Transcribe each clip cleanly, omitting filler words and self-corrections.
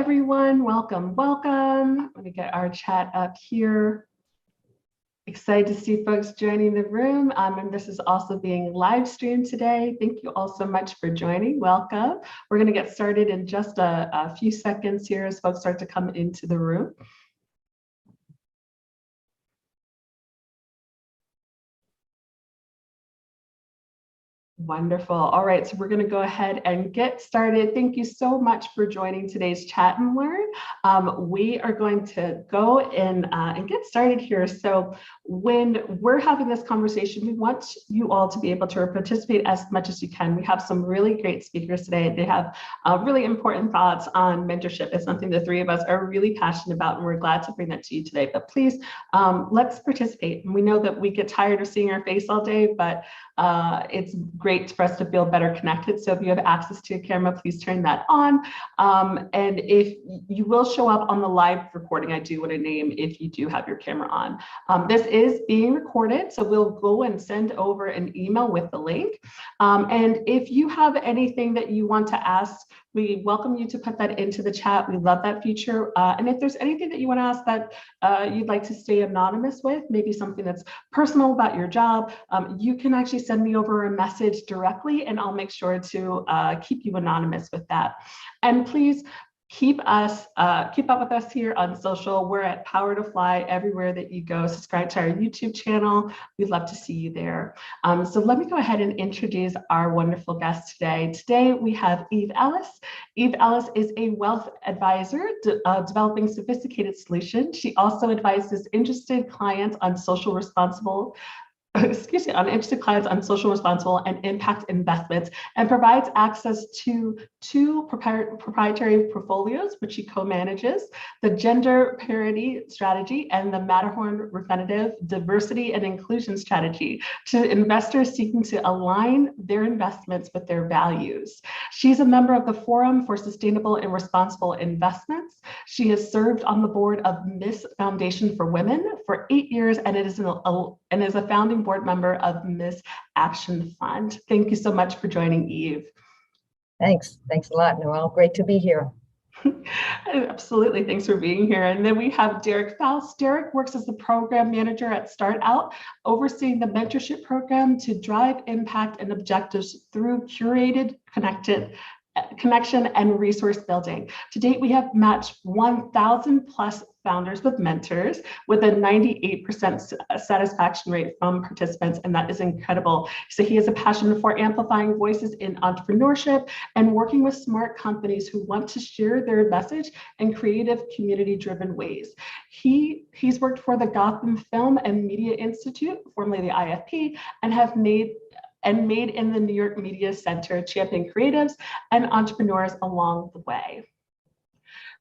everyone. Welcome, welcome. Let me get our chat up here. Excited to see folks joining the room. And this is also being live streamed today. Thank you all so much for joining. Welcome. We're going to get started in just a few seconds here as folks start to come into the room. Wonderful. All right, so we're going to go ahead and get started. Thank you so much for joining today's chat and learn. We are going to go and get started here. So when we're having this conversation, we want you all to be able to participate as much as you can. We have some really great speakers today. They have really important thoughts on mentorship. It's something the three of us are really passionate about, and we're glad to bring that to you today. But please, let's participate. And we know that we get tired of seeing our face all day, but it's great for us to feel better connected. So if you have access to a camera, please turn that on. And if you will show up on the live recording, I do want to name if you do have your camera on. This is being recorded, so we'll go and send over an email with the link. And if you have anything that you want to ask, we welcome you to put that into the chat. We love that feature. And if there's anything that you want to ask that you'd like to stay anonymous with, maybe something that's personal about your job, you can actually send me over a message directly, and I'll make sure to keep you anonymous with that. And please keep up with us here on social. We're at Power to Fly everywhere that you go. Subscribe to our YouTube channel. We'd love to see you there. So let me go ahead and introduce our wonderful guest today. Today we have Eve Ellis. Eve Ellis is a wealth advisor developing sophisticated solutions. She also advises interested clients on social responsible and impact investments, and provides access to two proprietary portfolios, which she co-manages: the Gender Parity Strategy and the Matterhorn Refinitiv Diversity and Inclusion Strategy, to investors seeking to align their investments with their values. She's a member of the Forum for Sustainable and Responsible Investments. She has served on the board of Miss Foundation for Women for 8 years, and is a founding board member of Miss Action Fund. Thank you so much for joining, Eve. Thanks a lot, Noelle. Great to be here. Absolutely, thanks for being here. And then we have Derrick Foust. Derrick works as the program manager at StartOut, overseeing the mentorship program to drive impact and objectives through curated, connection and resource building. To date, we have matched 1,000 plus founders with mentors, with a 98% satisfaction rate from participants, and that is incredible. So he has a passion for amplifying voices in entrepreneurship and working with smart companies who want to share their message in creative, community-driven ways. He's worked for the Gotham Film and Media Institute, formerly the IFP, and made in the New York Media Center, champion creatives and entrepreneurs along the way.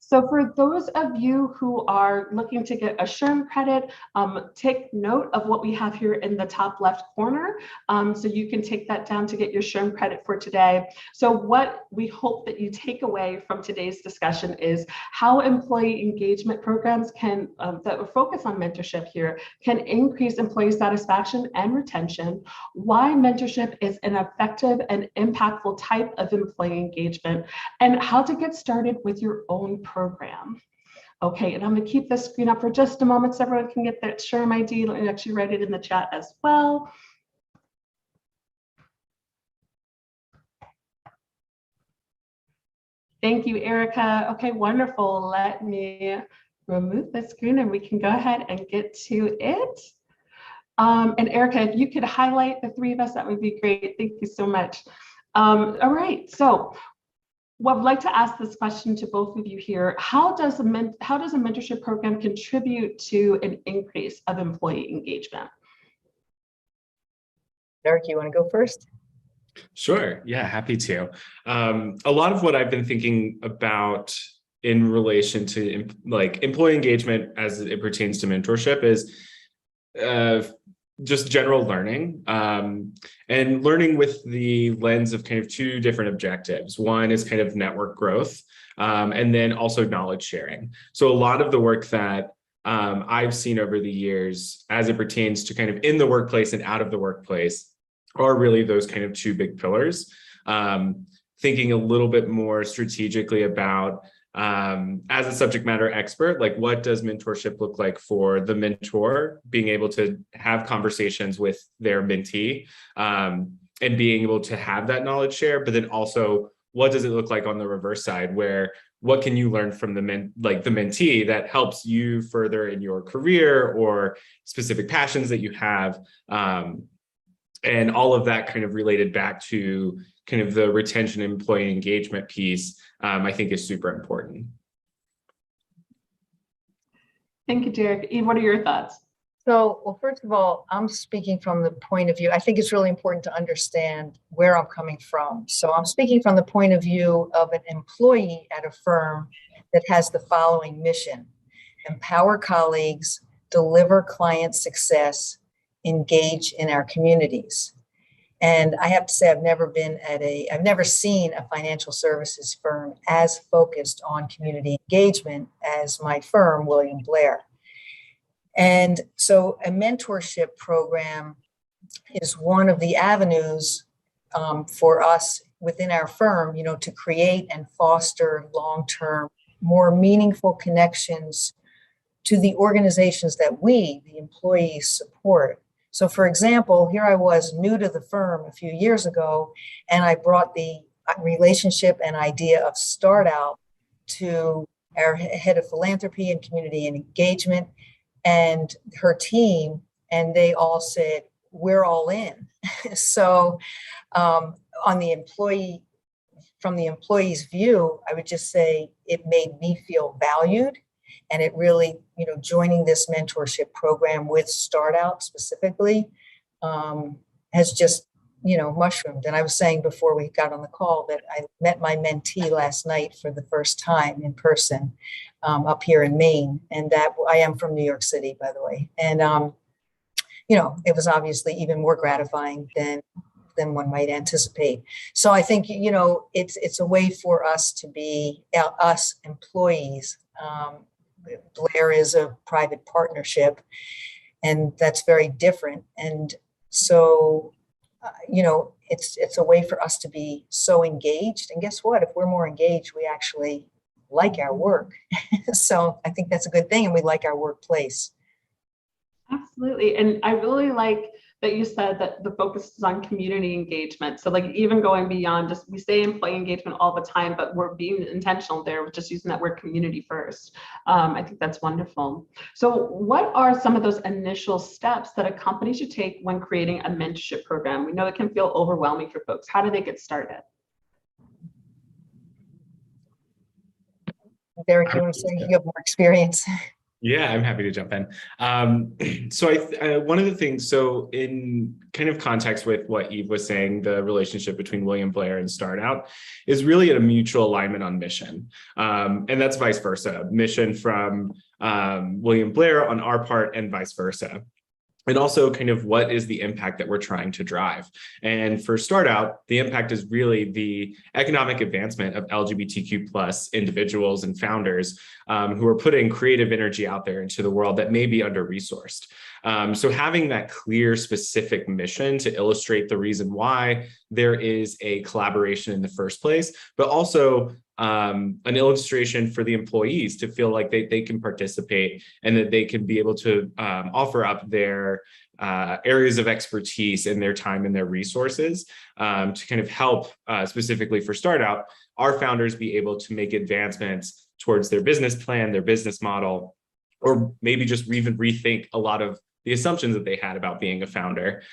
So for those of you who are looking to get a SHRM credit, take note of what we have here in the top left corner. So you can take that down to get your SHRM credit for today. So what we hope that you take away from today's discussion is how employee engagement programs that focus on mentorship here can increase employee satisfaction and retention, why mentorship is an effective and impactful type of employee engagement, and how to get started with your own program. Okay, and I'm going to keep this screen up for just a moment so everyone can get that SHRM ID. Let me actually write it in the chat as well. Thank you, Erica. Okay, wonderful. Let me remove the screen and we can go ahead and get to it. And Erica, if you could highlight the three of us, that would be great. Thank you so much. All right, so well, I'd like to ask this question to both of you here. How does a mentorship program contribute to an increase of employee engagement? Derrick, you want to go first? Sure. Yeah, happy to. A lot of what I've been thinking about in relation to employee engagement as it pertains to mentorship is just general learning, and learning with the lens of kind of two different objectives. One is kind of network growth, and then also knowledge sharing. So a lot of the work that I've seen over the years as it pertains to kind of in the workplace and out of the workplace are really those kind of two big pillars. Thinking a little bit more strategically about as a subject matter expert, like what does mentorship look like for the mentor, being able to have conversations with their mentee, and being able to have that knowledge share, but then also what does it look like on the reverse side, where what can you learn from the mentee that helps you further in your career or specific passions that you have, and all of that kind of related back to kind of the retention and employee engagement piece, I think is super important. Thank you, Derrick. Eve, what are your thoughts? So, well, first of all, I'm speaking from the point of view, I think it's really important to understand where I'm coming from. So I'm speaking from the point of view of an employee at a firm that has the following mission: empower colleagues, deliver client success, engage in our communities. And I have to say, I've never seen a financial services firm as focused on community engagement as my firm, William Blair. And so a mentorship program is one of the avenues for us within our firm, to create and foster long-term, more meaningful connections to the organizations that we, the employees, support. So for example, here I was new to the firm a few years ago, and I brought the relationship and idea of StartOut to our head of philanthropy and community and engagement and her team, and they all said, we're all in. So from the employee's view, I would just say it made me feel valued. And it really, joining this mentorship program with StartOut specifically has just, mushroomed. And I was saying before we got on the call that I met my mentee last night for the first time in person up here in Maine. And that I am from New York City, by the way. And, it was obviously even more gratifying than one might anticipate. So I think, it's a way for us to be, us employees. Blair is a private partnership, and that's very different. And so, it's a way for us to be so engaged. And guess what? If we're more engaged, we actually like our work. So I think that's a good thing, and we like our workplace. Absolutely. And I really like that you said that the focus is on community engagement. So like even going beyond just, we say employee engagement all the time, but we're being intentional there with just using that word community first. I think that's wonderful. So what are some of those initial steps that a company should take when creating a mentorship program? We know it can feel overwhelming for folks. How do they get started? Derrick, you want to say you have more experience? Yeah, I'm happy to jump in. So one of the things, so in kind of context with what Eve was saying, the relationship between William Blair and StartOut is really a mutual alignment on mission. And that's vice versa, mission from William Blair on our part and vice versa. And also kind of what is the impact that we're trying to drive. And for StartOut, the impact is really the economic advancement of LGBTQ plus individuals and founders who are putting creative energy out there into the world that may be under-resourced. So having that clear, specific mission to illustrate the reason why there is a collaboration in the first place, but also an illustration for the employees to feel like they can participate and that they can be able to offer up their areas of expertise and their time and their resources to kind of help specifically for StartOut, our founders be able to make advancements towards their business plan, their business model, or maybe just even rethink a lot of the assumptions that they had about being a founder,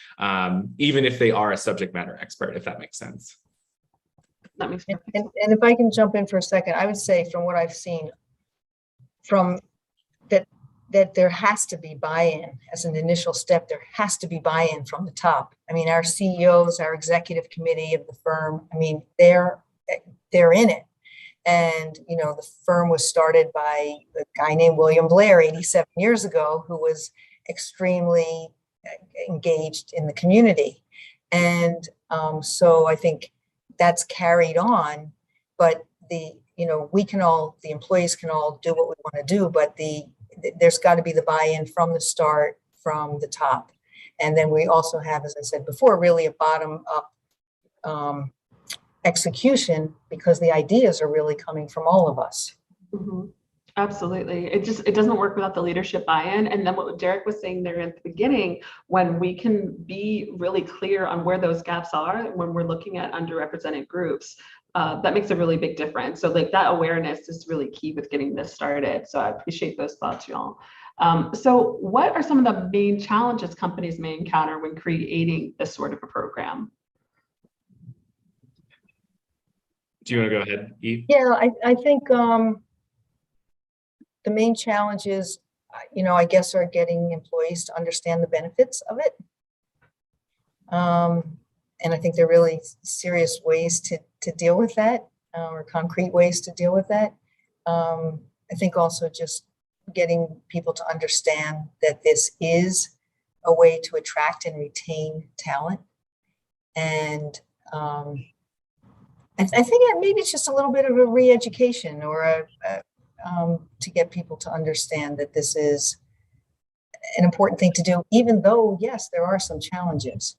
even if they are a subject matter expert, if that makes sense. That makes sense. And if I can jump in for a second, I would say from what I've seen, from that there has to be buy-in as an initial step. There has to be buy-in from the top. I mean, our CEOs, our executive committee of the firm, I mean, they're in it. And, the firm was started by a guy named William Blair 87 years ago, who was extremely engaged in the community. And so I think that's carried on, but the employees can all do what we want to do, but there's got to be the buy-in from the start, from the top. And then we also have, as I said before, really a bottom-up execution, because the ideas are really coming from all of us. Mhm. Absolutely. It doesn't work without the leadership buy-in. And then what Derrick was saying there at the beginning, when we can be really clear on where those gaps are, when we're looking at underrepresented groups, that makes a really big difference. So like that awareness is really key with getting this started. So I appreciate those thoughts, y'all. So what are some of the main challenges companies may encounter when creating this sort of a program? Do you want to go ahead, Eve? Yeah, I think the main challenges, I guess, are getting employees to understand the benefits of it. And I think there are really serious ways to deal with that, or concrete ways to deal with that. I think also just getting people to understand that this is a way to attract and retain talent. And I think maybe it's just a little bit of a re-education or to get people to understand that this is an important thing to do, even though, yes, there are some challenges.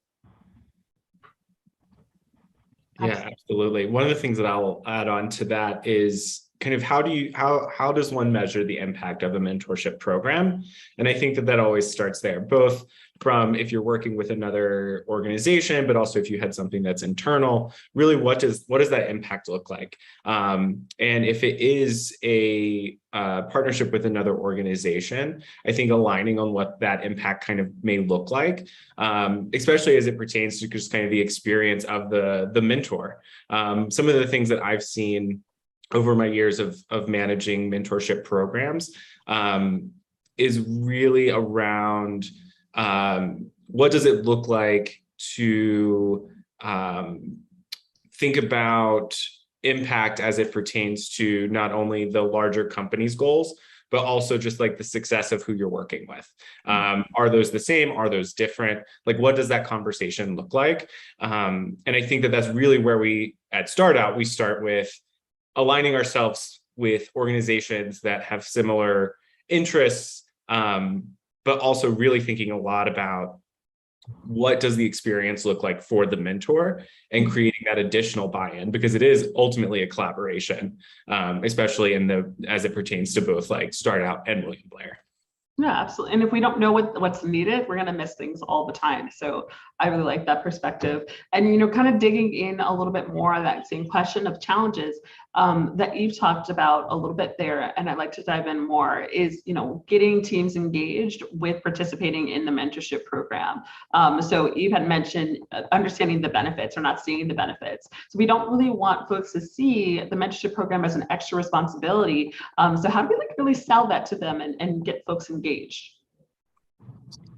Yeah, absolutely. One of the things that I'll add on to that is kind of how does one measure the impact of a mentorship program? And I think that always starts there, both from if you're working with another organization, but also if you had something that's internal, really what does that impact look like? And if it is a partnership with another organization, I think aligning on what that impact kind of may look like, especially as it pertains to just kind of the experience of the mentor. Some of the things that I've seen over my years of managing mentorship programs is really around what does it look like to think about impact as it pertains to not only the larger company's goals, but also just like the success of who you're working with. Are those the same? Are those different? Like, what does that conversation look like? And I think that's really where we, at StartOut, we start with aligning ourselves with organizations that have similar interests, but also really thinking a lot about what does the experience look like for the mentor and creating that additional buy-in, because it is ultimately a collaboration, especially as it pertains to both like StartOut and William Blair. Yeah, absolutely. And if we don't know what's needed, we're going to miss things all the time. So I really like that perspective. And, kind of digging in a little bit more on that same question of challenges that Eve talked about a little bit there, and I'd like to dive in more, is, getting teams engaged with participating in the mentorship program. So Eve had mentioned understanding the benefits or not seeing the benefits. So we don't really want folks to see the mentorship program as an extra responsibility. So how do we really sell that to them and get folks engaged?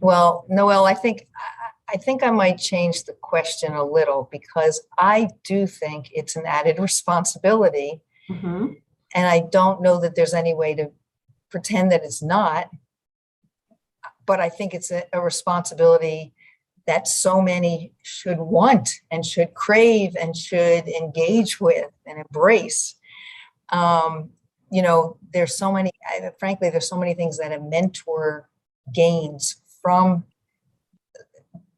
Well, Noelle, I think I might change the question a little, because I do think it's an added responsibility. Mm-hmm. And I don't know that there's any way to pretend that it's not. But I think it's a responsibility that so many should want and should crave and should engage with and embrace. There's so many, frankly, there's so many things that a mentor gains from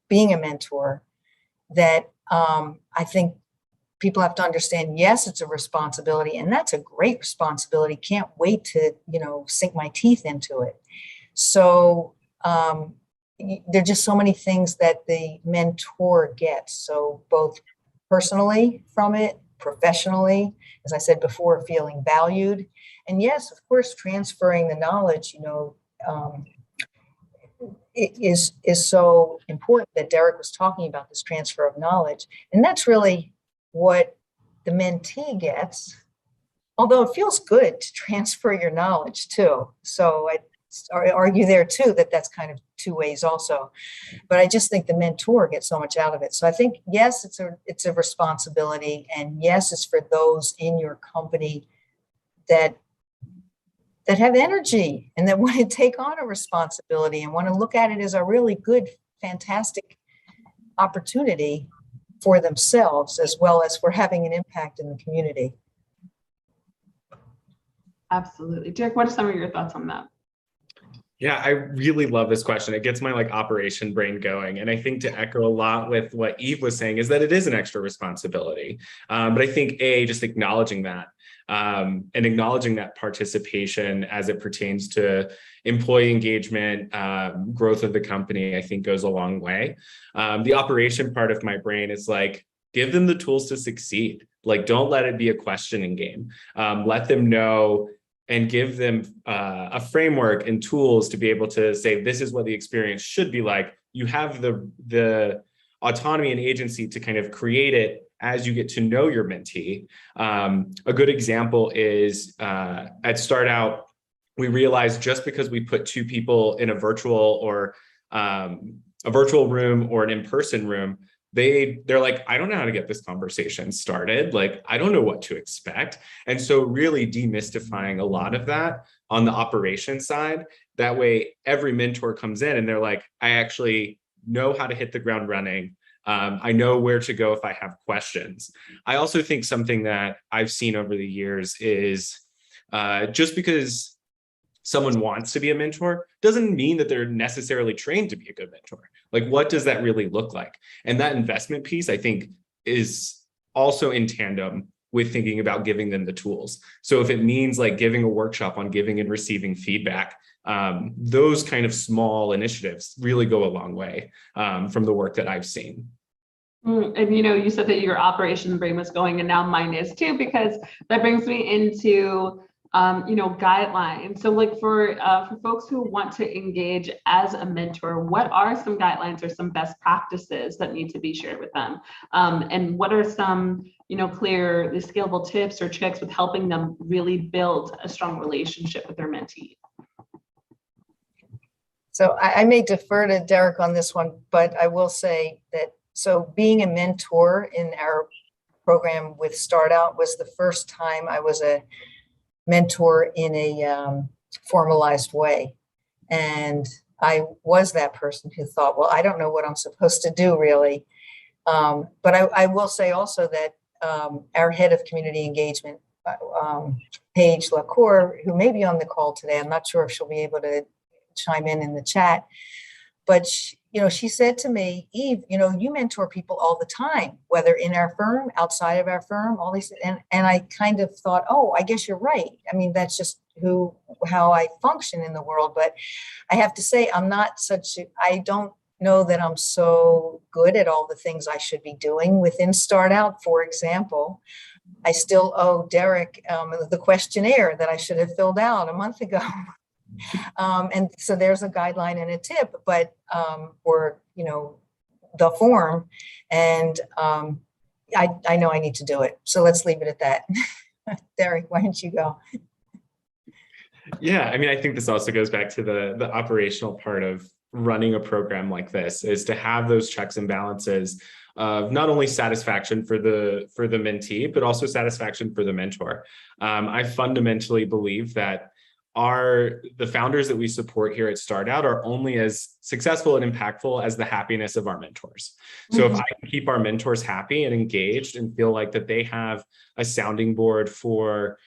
being a mentor that I think people have to understand. Yes, it's a responsibility, and that's a great responsibility. Can't wait to, sink my teeth into it. So there are just so many things that the mentor gets. So both personally from it, professionally, as I said before, feeling valued. And yes, of course, transferring the knowledge, it is so important that Derrick was talking about, this transfer of knowledge. And that's really what the mentee gets, although it feels good to transfer your knowledge too. So I argue there too that that's kind of two ways also. But I just think the mentor gets so much out of it. So I think, yes, it's a responsibility. And yes, it's for those in your company that have energy and that want to take on a responsibility and want to look at it as a really good, fantastic opportunity for themselves, as well as for having an impact in the community. Absolutely. Derrick, what are some of your thoughts on that? Yeah, I really love this question. It gets my like operation brain going. And I think to echo a lot with what Eve was saying is that it is an extra responsibility. But I think just acknowledging that and acknowledging that participation as it pertains to employee engagement, growth of the company, I think goes a long way. The operation part of my brain is like, give them the tools to succeed. Like, don't let it be a questioning game. Let them know and give them a framework and tools to be able to say, this is what the experience should be like. You have the autonomy and agency to kind of create it as you get to know your mentee. A good example is at StartOut, we realized just because we put two people in a virtual room or an in-person room, they're like, I don't know how to get this conversation started. Like, I don't know what to expect. And so really demystifying a lot of that on the operation side. That way, every mentor comes in and they're like, I actually know how to hit the ground running. I know where to go if I have questions. I also think something that I've seen over the years is just because someone wants to be a mentor doesn't mean that they're necessarily trained to be a good mentor. Like, what does that really look like? And that investment piece, I think, is also in tandem with thinking about giving them the tools. So if it means like giving a workshop on giving and receiving feedback, those kind of small initiatives really go a long way from the work that I've seen. And you said that your operation brain was going, and now mine is too, because that brings me into guidelines. So like for folks who want to engage as a mentor, what are some guidelines or some best practices that need to be shared with them? And what are some, clear, scalable tips or tricks with helping them really build a strong relationship with their mentee? So I may defer to Derrick on this one, but I will say that, so being a mentor in our program with StartOut was the first time I was a mentor in a formalized way. And I was that person who thought, well, I don't know what I'm supposed to do really. But I will say also that our head of community engagement, Paige LaCour, who may be on the call today, I'm not sure if she'll be able to chime in the chat, but she said to me, Eve, you mentor people all the time, whether in our firm, outside of our firm, all these, and I kind of thought, oh, I guess you're right. I mean, that's just how I function in the world. But I have to say, I don't know that I'm so good at all the things I should be doing within StartOut. For example, I still owe Derrick the questionnaire that I should have filled out a month ago. And so there's a guideline and a tip, but or the form, and I know I need to do it. So let's leave it at that. Derrick, why don't you go? Yeah, I mean, I think this also goes back to the operational part of running a program like this, is to have those checks and balances of not only satisfaction for the mentee, but also satisfaction for the mentor. I fundamentally believe that the founders that we support here at StartOut are only as successful and impactful as the happiness of our mentors. So if I can keep our mentors happy and engaged and feel like that they have a sounding board for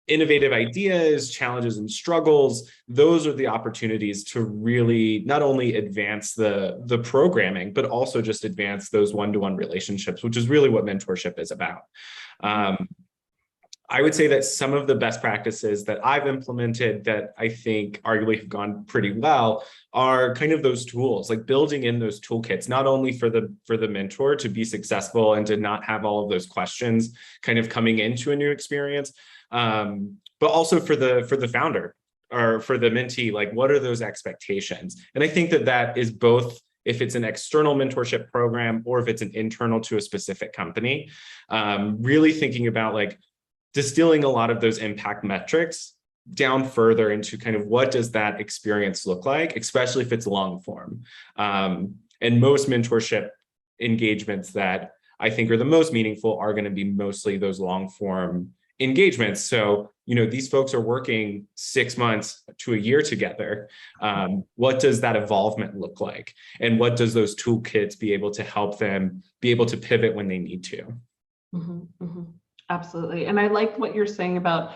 innovative ideas, challenges, and struggles, those are the opportunities to really not only advance the programming, but also just advance those one-to-one relationships, which is really what mentorship is about. I would say that some of the best practices that I've implemented that I think arguably have gone pretty well are kind of those tools, like building in those toolkits, not only for the mentor to be successful and to not have all of those questions kind of coming into a new experience, but also for the founder or for the mentee, like what are those expectations? And I think that is both if it's an external mentorship program or if it's an internal to a specific company, really thinking about like distilling a lot of those impact metrics down further into kind of what does that experience look like, especially if it's long form. And most mentorship engagements that I think are the most meaningful are going to be mostly those long form engagements. So, these folks are working 6 months to a year together. What does that involvement look like? And what does those toolkits be able to help them be able to pivot when they need to? Absolutely. And I like what you're saying about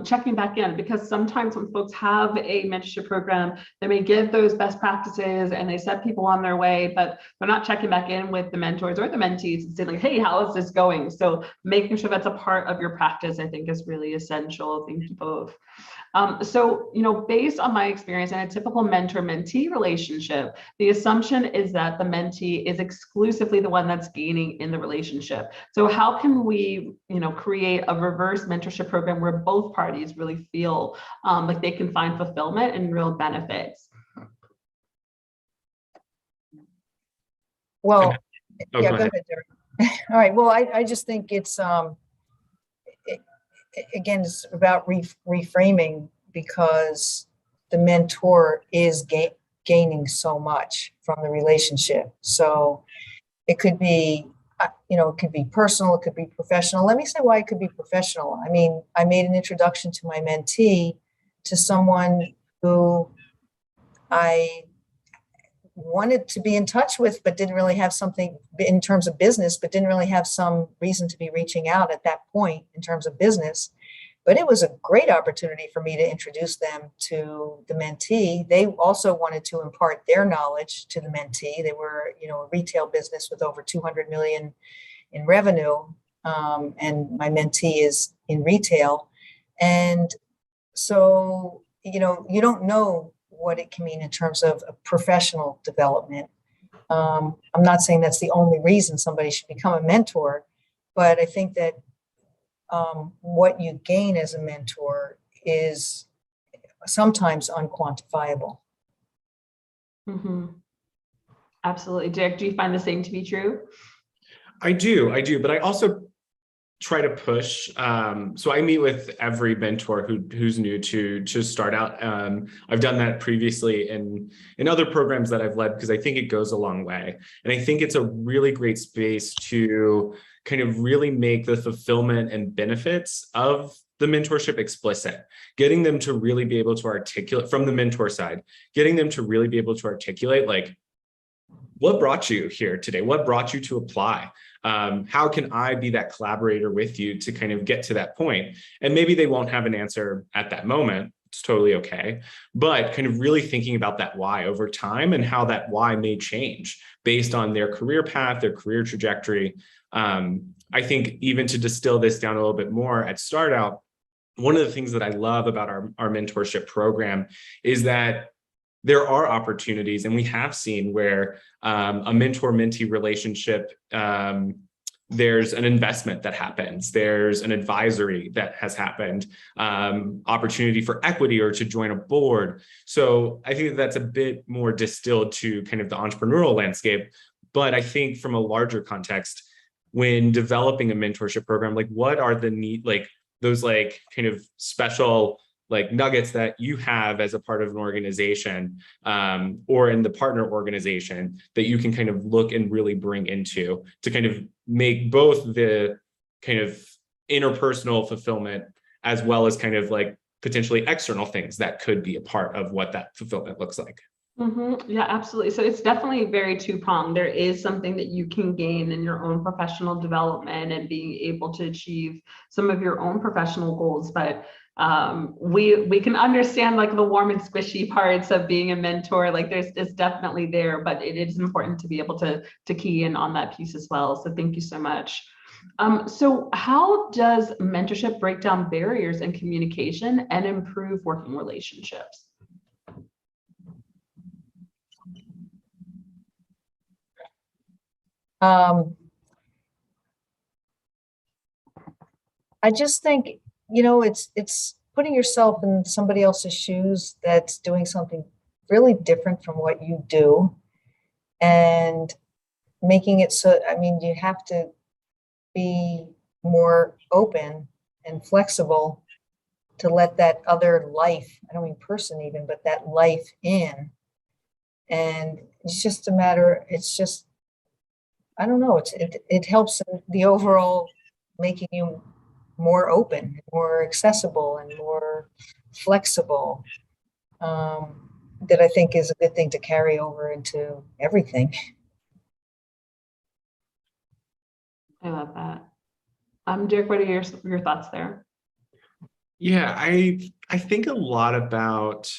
checking back in, because sometimes when folks have a mentorship program, they may give those best practices and they set people on their way, but they're not checking back in with the mentors or the mentees and saying like, hey, how is this going? So making sure that's a part of your practice, I think, is really essential. Thank you both. So, based on my experience in a typical mentor-mentee relationship, the assumption is that the mentee is exclusively the one that's gaining in the relationship. So how can we, create a reverse mentorship program where both parties really feel like they can find fulfillment and real benefits? Well, go go ahead, Derrick. All right. Well, I just think it's again, it's about reframing, because the mentor is gaining so much from the relationship. So it could be, it could be personal, it could be professional. Let me say why it could be professional. I mean, I made an introduction to my mentee to someone who I wanted to be in touch with, but didn't really have something in terms of business, but didn't really have some reason to be reaching out at that point in terms of business. But it was a great opportunity for me to introduce them to the mentee. They also wanted to impart their knowledge to the mentee. They were, a retail business with over 200 million in revenue. And my mentee is in retail. And so, you don't know what it can mean in terms of a professional development. I'm not saying that's the only reason somebody should become a mentor, but I think that what you gain as a mentor is sometimes unquantifiable. Mm-hmm. Absolutely. Derrick, do you find the same to be true? I do, but I also try to push. So I meet with every mentor who's new to StartOut. I've done that previously in other programs that I've led, because I think it goes a long way. And I think it's a really great space to kind of really make the fulfillment and benefits of the mentorship explicit, getting them to really be able to articulate from the mentor side, getting them to really be able to articulate, like, what brought you here today? What brought you to apply? How can I be that collaborator with you to kind of get to that point? And maybe they won't have an answer at that moment. It's totally okay. But kind of really thinking about that why over time and how that why may change based on their career path, their career trajectory. I think even to distill this down a little bit more at StartOut, one of the things that I love about our mentorship program is that there are opportunities, and we have seen where a mentor-mentee relationship, there's an investment that happens, there's an advisory that has happened, opportunity for equity or to join a board. So I think that's a bit more distilled to kind of the entrepreneurial landscape. But I think from a larger context, when developing a mentorship program, like what are the those kind of special nuggets that you have as a part of an organization or in the partner organization that you can kind of look and really bring into to kind of make both the kind of interpersonal fulfillment as well as kind of potentially external things that could be a part of what that fulfillment looks like. Mm-hmm. Yeah, absolutely. So it's definitely very two-pronged. There is something that you can gain in your own professional development and being able to achieve some of your own professional goals, but we can understand the warm and squishy parts of being a mentor. It's definitely there, but it is important to be able to key in on that piece as well. So thank you so much. So how does mentorship break down barriers in communication and improve working relationships? I just think, it's putting yourself in somebody else's shoes that's doing something really different from what you do and making it so, you have to be more open and flexible to let that other life, I don't mean person even, but that life in. And it's just a matter, I don't know, it helps in the overall making you more open, more accessible, and more flexible, that I think is a good thing to carry over into everything. I love that. Derrick, what are your thoughts there? Yeah, I think a lot about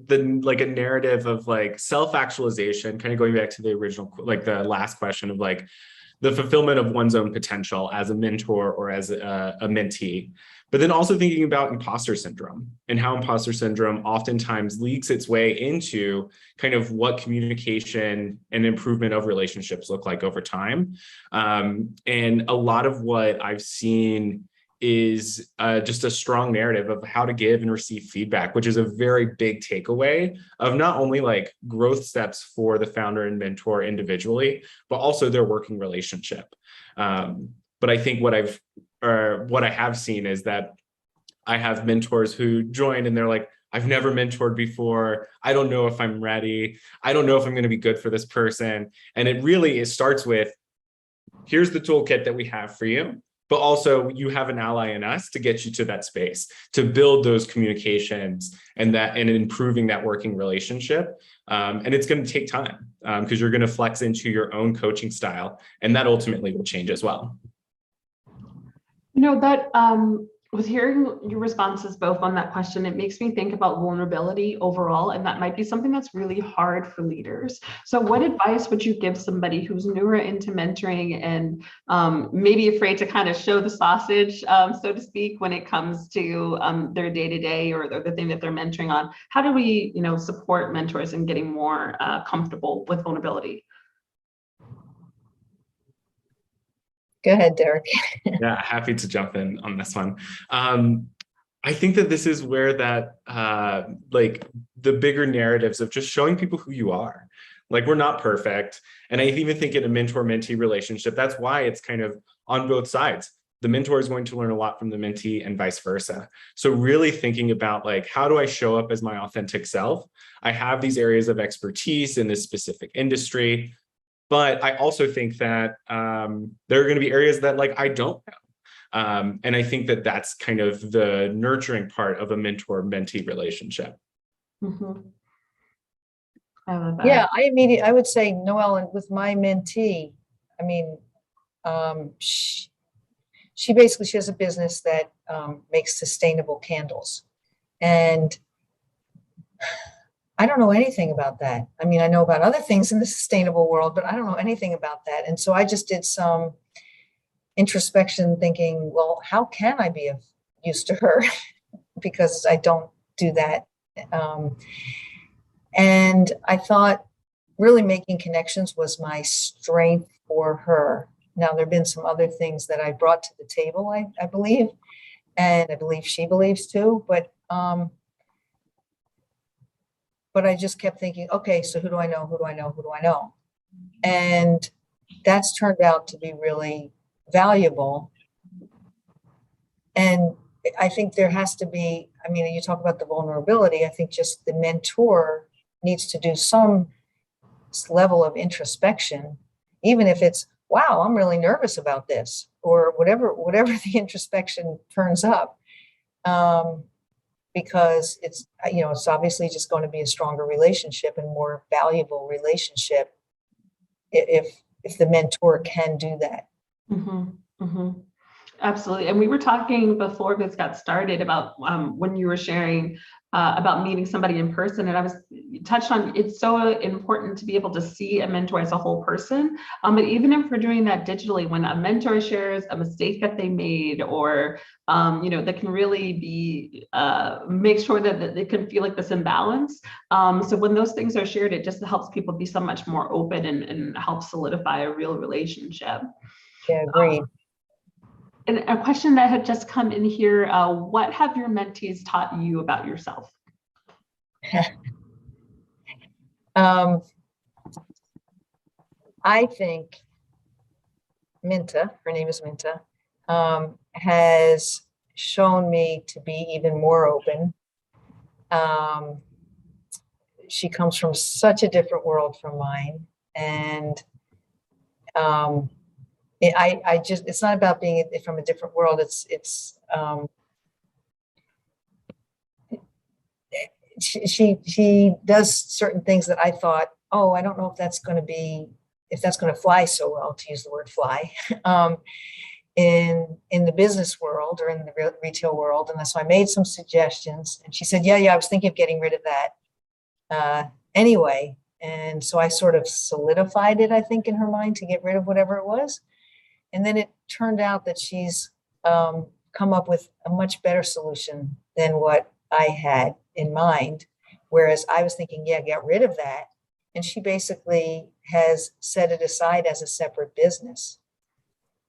like a narrative of like self-actualization, kind of going back to the original, like the last question of like the fulfillment of one's own potential as a mentor or as a mentee, but then also thinking about imposter syndrome and how imposter syndrome oftentimes leaks its way into kind of what communication and improvement of relationships look like over time. And a lot of what I've seen is just a strong narrative of how to give and receive feedback, which is a very big takeaway of not only like growth steps for the founder and mentor individually, but also their working relationship. But I think what I have seen is that I have mentors who join and they're like, I've never mentored before. I don't know if I'm ready. I don't know if I'm going to be good for this person. And it starts with, here's the toolkit that we have for you, but also you have an ally in us to get you to that space, to build those communications and improving that working relationship. And it's going to take time because you're going to flex into your own coaching style, and that ultimately will change as well. That with hearing your responses both on that question, it makes me think about vulnerability overall, and that might be something that's really hard for leaders. So what advice would you give somebody who's newer into mentoring and maybe afraid to kind of show the sausage, so to speak, when it comes to their day-to-day or the thing that they're mentoring on? How do we, support mentors in getting more comfortable with vulnerability? Go ahead, Derrick. Yeah, happy to jump in on this one. I think that this is where that like the bigger narratives of just showing people who you are. Like, we're not perfect. And I even think in a mentor-mentee relationship, that's why it's kind of on both sides. The mentor is going to learn a lot from the mentee and vice versa. So really thinking about like, how do I show up as my authentic self? I have these areas of expertise in this specific industry. But I also think that there are going to be areas that like I don't know. And I think that that's kind of the nurturing part of a mentor-mentee relationship. Mm-hmm. I love that. Yeah, I would say, Noelle, and with my mentee, I mean, she has a business that makes sustainable candles. And I don't know anything about that. I mean, I know about other things in the sustainable world, but I don't know anything about that. And so I just did some introspection thinking, well, how can I be of use to her? Because I don't do that. And I thought really making connections was my strength for her. Now, there have been some other things that I brought to the table, I believe, and I believe she believes too, but I just kept thinking, okay, so who do I know? Who do I know? Who do I know? And that's turned out to be really valuable. And I think there has to be, I mean, you talk about the vulnerability. I think just the mentor needs to do some level of introspection, even if it's, wow, I'm really nervous about this, or whatever the introspection turns up. Because it's obviously just going to be a stronger relationship and more valuable relationship if the mentor can do that. Mm-hmm. Mm-hmm. Absolutely. And we were talking before this got started about when you were sharing about meeting somebody in person, and I was touched on, it's so important to be able to see a mentor as a whole person. But even if we're doing that digitally, when a mentor shares a mistake that they made, or that can really be make sure that they can feel like this imbalance. So when those things are shared, it just helps people be so much more open and helps solidify a real relationship. Yeah, agreed. And a question that had just come in here, what have your mentees taught you about yourself? I think Minta, her name is Minta, has shown me to be even more open. She comes from such a different world from mine. And it's not about being from a different world. She does certain things that I thought, oh, I don't know if that's going to fly so well, to use the word fly. in the business world or in the retail world. And so I made some suggestions, and she said, yeah, I was thinking of getting rid of that anyway. And so I sort of solidified it, I think, in her mind to get rid of whatever it was. And then it turned out that she's come up with a much better solution than what I had in mind. Whereas I was thinking, yeah, get rid of that. And she basically has set it aside as a separate business.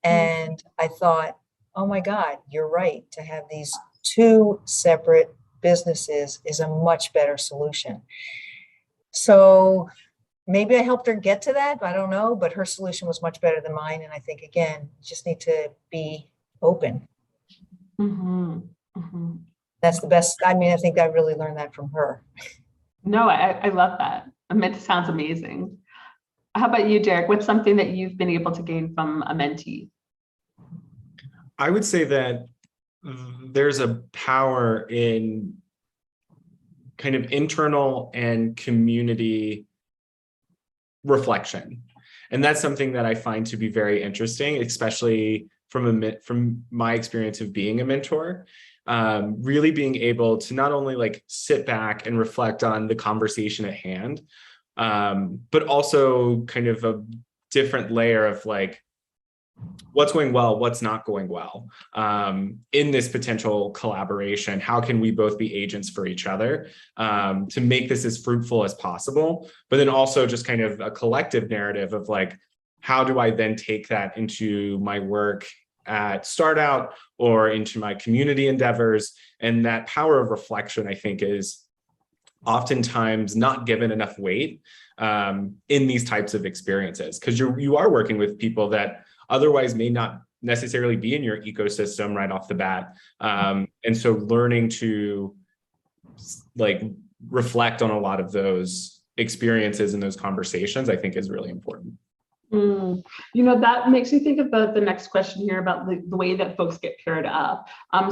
And I thought, oh my God, you're right. To have these two separate businesses is a much better solution. So maybe I helped her get to that. I don't know, but her solution was much better than mine. And I think, again, you just need to be open. Mm-hmm. Mm-hmm. That's the best. I mean, I think I really learned that from her. No, I love that. It sounds amazing. How about you, Derrick? What's something that you've been able to gain from a mentee? I would say that there's a power in kind of internal and community reflection. And that's something that I find to be very interesting, especially from my experience of being a mentor. Really being able to not only like sit back and reflect on the conversation at hand, but also kind of a different layer of like, what's going well, what's not going well in this potential collaboration. How can we both be agents for each other to make this as fruitful as possible? But then also just kind of a collective narrative of like, how do I then take that into my work at StartOut or into my community endeavors? And that power of reflection, I think, is oftentimes not given enough weight in these types of experiences, because you are working with people that otherwise may not necessarily be in your ecosystem right off the bat. And so learning to like reflect on a lot of those experiences and those conversations, I think, is really important. You know, that makes me think about the next question here about the way that folks get paired up.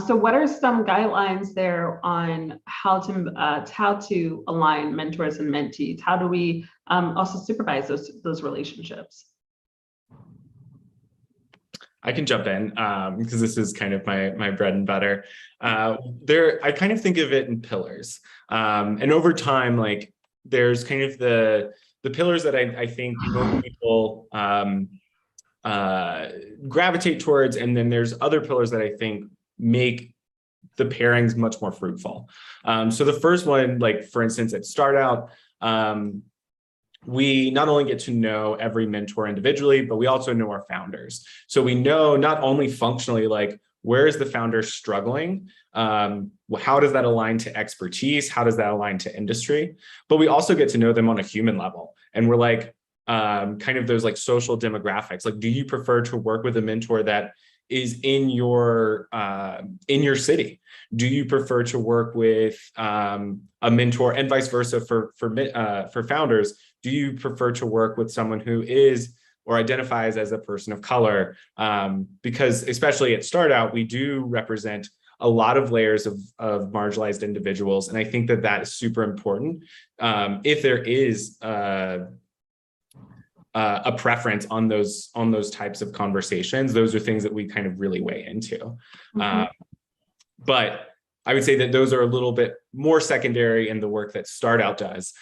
So what are some guidelines there on how to align mentors and mentees? How do we also supervise those relationships? I can jump in because this is kind of my bread and butter. I kind of think of it in pillars. And over time, like there's kind of the pillars that I think most people gravitate towards. And then there's other pillars that I think make the pairings much more fruitful. So the first one, like for instance, at StartOut, we not only get to know every mentor individually, but we also know our founders. So we know not only functionally, like where is the founder struggling? How does that align to expertise? How does that align to industry? But we also get to know them on a human level. And we're like, kind of those like social demographics. Like, do you prefer to work with a mentor that is in your city? Do you prefer to work with a mentor, and vice versa for founders? Do you prefer to work with someone who is or identifies as a person of color? Because especially at StartOut, we do represent a lot of layers of marginalized individuals. And I think that is super important. If there is a preference on those types of conversations, those are things that we kind of really weigh into. Mm-hmm. But I would say that those are a little bit more secondary in the work that StartOut does,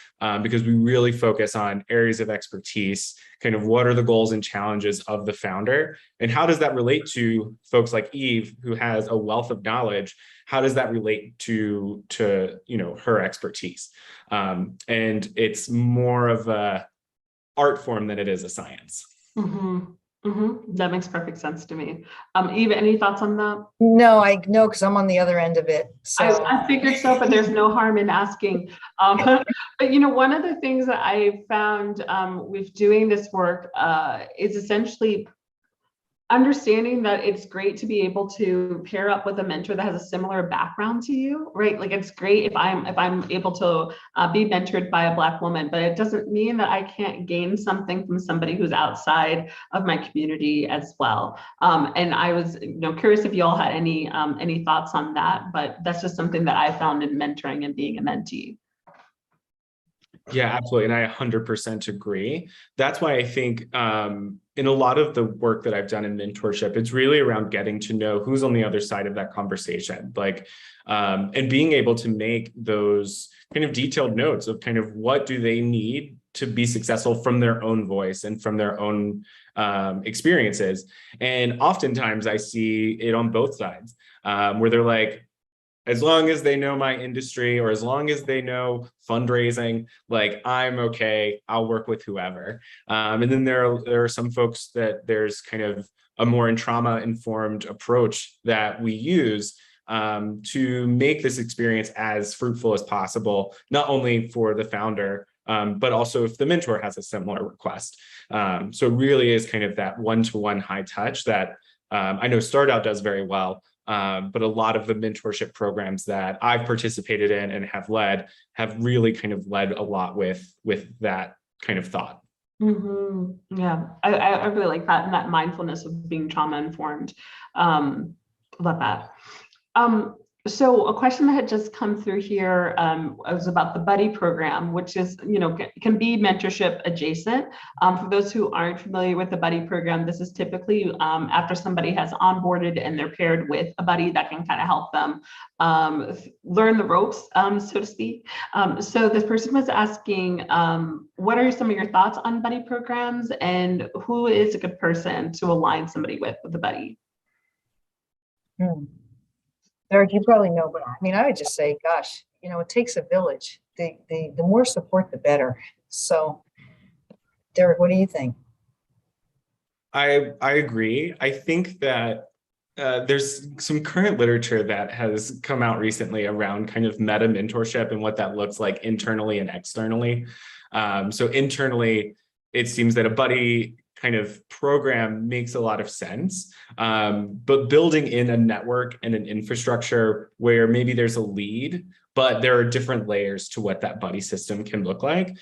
because we really focus on areas of expertise, kind of what are the goals and challenges of the founder, and how does that relate to folks like Eve, who has a wealth of knowledge? How does that relate to her expertise? And it's more of a art form than it is a science. Mm-hmm. Mm-hmm. That makes perfect sense to me. Eve, any thoughts on that? No, because I'm on the other end of it. So. I figured so, but there's no harm in asking. But one of the things that I found with doing this work is essentially understanding that it's great to be able to pair up with a mentor that has a similar background to you, right? Like it's great if I'm able to be mentored by a Black woman, but it doesn't mean that I can't gain something from somebody who's outside of my community as well. And I was curious if you all had any thoughts on that, but that's just something that I found in mentoring and being a mentee. Yeah, absolutely. And I 100% agree. That's why I think in a lot of the work that I've done in mentorship, it's really around getting to know who's on the other side of that conversation. Like, and being able to make those kind of detailed notes of kind of what do they need to be successful from their own voice and from their own experiences. And oftentimes I see it on both sides, where they're like, as long as they know my industry or as long as they know fundraising, like I'm okay, I'll work with whoever. And then there are some folks that there's kind of a more trauma-informed approach that we use to make this experience as fruitful as possible, not only for the founder, but also if the mentor has a similar request. So it really is kind of that one-to-one high touch that I know StartOut does very well. But a lot of the mentorship programs that I've participated in and have led have really kind of led a lot with that kind of thought. Mm-hmm. Yeah, I really like that, and that mindfulness of being trauma informed. Love that. So a question that had just come through here was about the buddy program, which is, can be mentorship adjacent. For those who aren't familiar with the buddy program, this is typically after somebody has onboarded and they're paired with a buddy that can kind of help them learn the ropes, so to speak. So this person was asking, what are some of your thoughts on buddy programs, and who is a good person to align somebody with a buddy? Derrick, you probably know, but I mean, I would just say, gosh, it takes a village. The more support, the better. So, Derrick, what do you think? I agree. I think that there's some current literature that has come out recently around kind of meta mentorship and what that looks like internally and externally. So internally, it seems that a buddy kind of program makes a lot of sense, but building in a network and an infrastructure where maybe there's a lead, but there are different layers to what that buddy system can look like,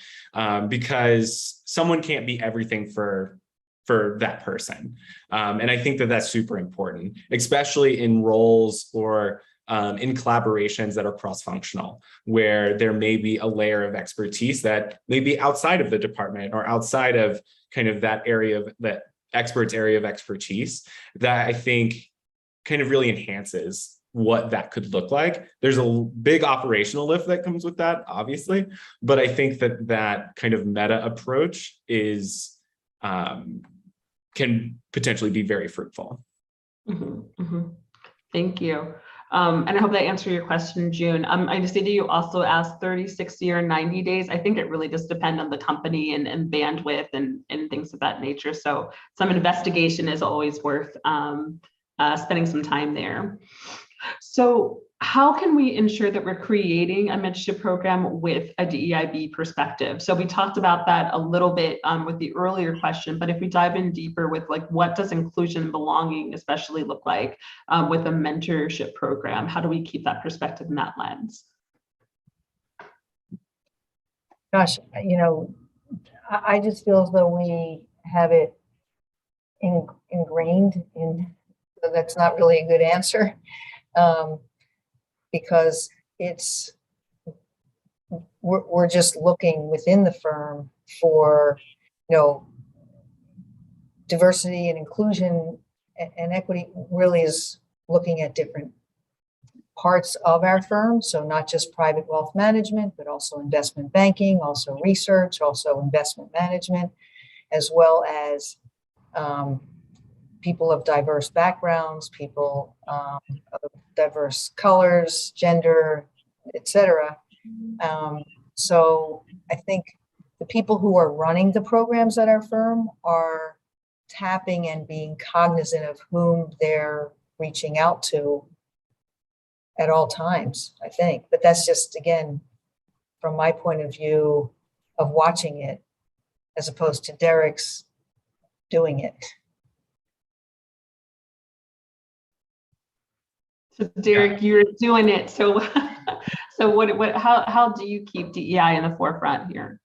because someone can't be everything for that person. And I think that that's super important, especially in roles or in collaborations that are cross-functional, where there may be a layer of expertise that may be outside of the department or outside of kind of that area of that expert's area of expertise, that I think kind of really enhances what that could look like. There's a big operational lift that comes with that, obviously, but I think that that kind of meta approach is can potentially be very fruitful. Mm-hmm, mm-hmm. Thank you. And I hope that answered your question, June. I just see that you also asked 30, 60, or 90 days. I think it really just depends on the company and bandwidth and things of that nature. So some investigation is always worth spending some time there. So how can we ensure that we're creating a mentorship program with a DEIB perspective? So we talked about that a little bit with the earlier question, but if we dive in deeper with like, what does inclusion and belonging especially look like with a mentorship program? How do we keep that perspective in that lens? Gosh, I just feel as though we have it ingrained in, so that's not really a good answer. Because we're just looking within the firm for, diversity and inclusion and equity really is looking at different parts of our firm. So not just private wealth management, but also investment banking, also research, also investment management, as well as people of diverse backgrounds, people of diverse colors, gender, etc. So I think the people who are running the programs at our firm are tapping and being cognizant of whom they're reaching out to at all times, I think. But that's just, again, from my point of view of watching it, as opposed to Derrick's doing it. So Derrick, you're doing it. So, how do you keep DEI in the forefront here?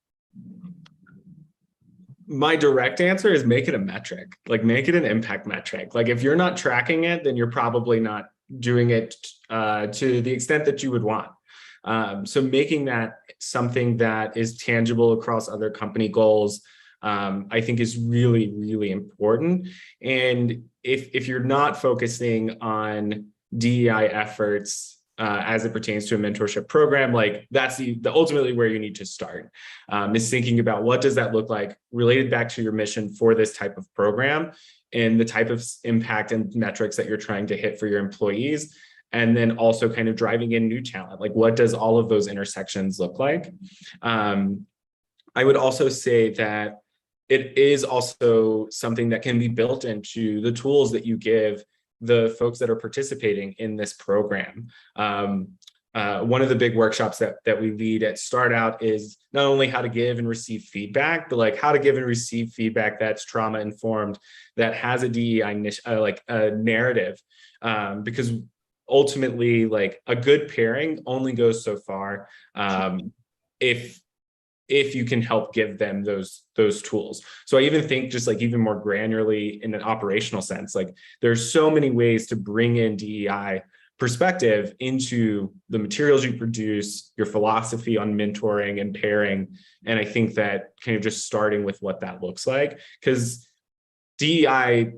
My direct answer is make it a metric, like make it an impact metric. Like if you're not tracking it, then you're probably not doing it to the extent that you would want. So making that something that is tangible across other company goals, I think is really, really important. And if you're not focusing on DEI efforts as it pertains to a mentorship program, like that's the ultimately where you need to start, is thinking about what does that look like related back to your mission for this type of program and the type of impact and metrics that you're trying to hit for your employees. And then also kind of driving in new talent, like what does all of those intersections look like? I would also say that it is also something that can be built into the tools that you give the folks that are participating in this program. One of the big workshops that we lead at StartOut is not only how to give and receive feedback, but like how to give and receive feedback that's trauma informed, that has a DEI like a narrative, because ultimately, like a good pairing only goes so far if you can help give them those tools. So I even think just like even more granularly in an operational sense, like there's so many ways to bring in DEI perspective into the materials you produce, your philosophy on mentoring and pairing. And I think that kind of just starting with what that looks like, because DEI,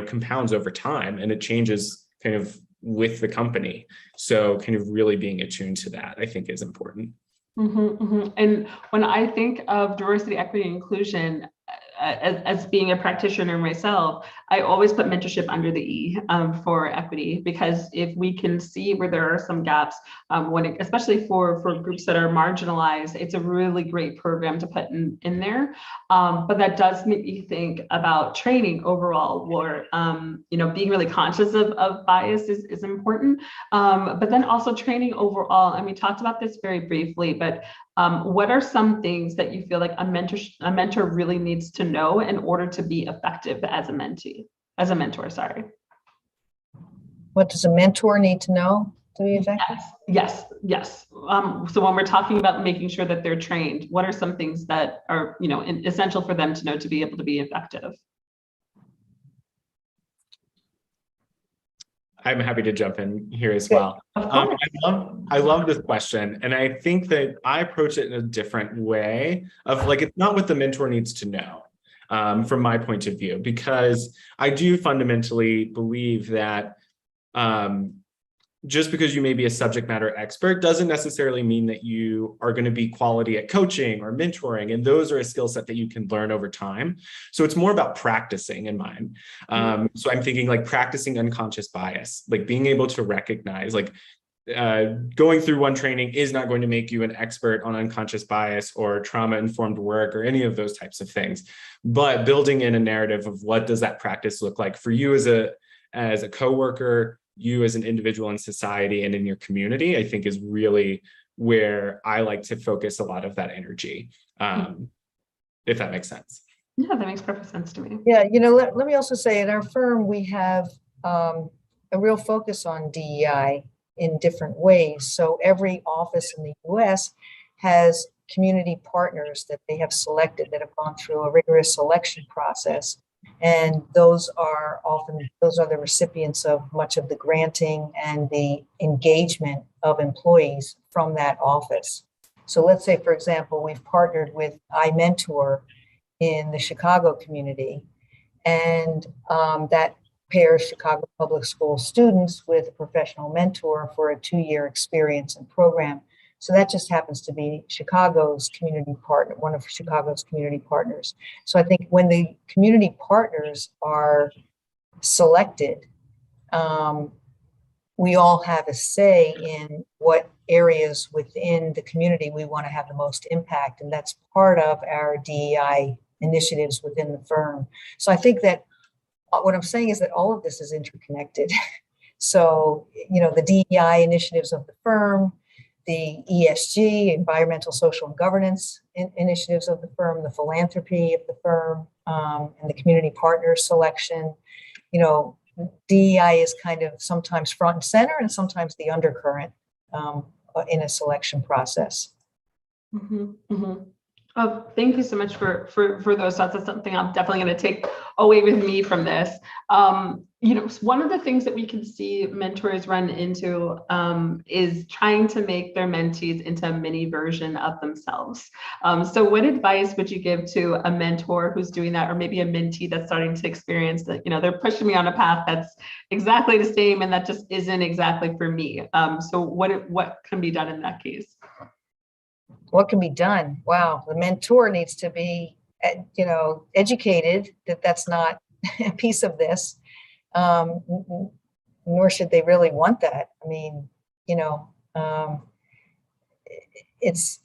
compounds over time and it changes kind of with the company. So kind of really being attuned to that, I think, is important. And when I think of diversity, equity, and inclusion, as being a practitioner myself, I always put mentorship under the E for equity, because if we can see where there are some gaps, especially for groups that are marginalized, it's a really great program to put in there. But that does make me think about training overall, where being really conscious of bias is important. But then also training overall, and we talked about this very briefly, but what are some things that you feel like a mentor really needs to know in order to be effective as a mentor, sorry. What does a mentor need to know to be effective? Yes. So when we're talking about making sure that they're trained, what are some things that are, essential for them to know to be able to be effective? I'm happy to jump in here as well. I love this question. And I think that I approach it in a different way of like, it's not what the mentor needs to know, from my point of view, because I do fundamentally believe that just because you may be a subject matter expert doesn't necessarily mean that you are going to be quality at coaching or mentoring. And those are a skill set that you can learn over time. So it's more about practicing in mind. So I'm thinking like practicing unconscious bias, like being able to recognize, like going through one training is not going to make you an expert on unconscious bias or trauma-informed work or any of those types of things. But building in a narrative of what does that practice look like for you as a coworker, you as an individual in society and in your community, I think is really where I like to focus a lot of that energy, if that makes sense. Yeah, that makes perfect sense to me. Yeah, let me also say in our firm, we have a real focus on DEI in different ways. So every office in the US has community partners that they have selected that have gone through a rigorous selection process. And those are the recipients of much of the granting and the engagement of employees from that office. So let's say, for example, we've partnered with iMentor in the Chicago community, and that pairs Chicago Public School students with a professional mentor for a 2-year experience and program. So that just happens to be Chicago's community partner, one of Chicago's community partners. So I think when the community partners are selected, we all have a say in what areas within the community we want to have the most impact. And that's part of our DEI initiatives within the firm. So I think that what I'm saying is that all of this is interconnected. So, the DEI initiatives of the firm, the ESG, environmental, social, and governance initiatives of the firm, the philanthropy of the firm, and the community partner selection. DEI is kind of sometimes front and center and sometimes the undercurrent in a selection process. Oh, thank you so much for those thoughts. That's something I'm definitely going to take away with me from this. One of the things that we can see mentors run into is trying to make their mentees into a mini version of themselves. So what advice would you give to a mentor who's doing that, or maybe a mentee that's starting to experience that, they're pushing me on a path that's exactly the same and that just isn't exactly for me. So what can be done in that case? What can be done? Wow, the mentor needs to be, educated that that's not a piece of this, nor should they really want that. I mean, it's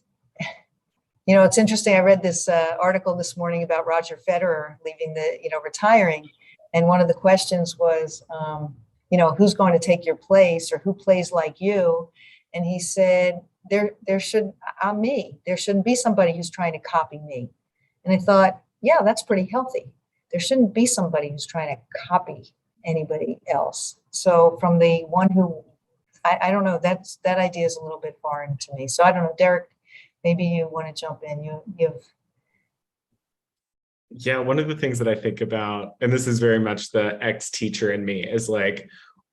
interesting. I read this article this morning about Roger Federer leaving retiring, and one of the questions was, who's going to take your place or who plays like you? And he said, there shouldn't be somebody who's trying to copy me. And I thought, yeah, that's pretty healthy. There shouldn't be somebody who's trying to copy anybody else. So from the one who, I don't know, that idea is a little bit foreign to me. So I don't know, Derrick, maybe you want to jump in. Yeah, one of the things that I think about, and this is very much the ex-teacher in me, is like,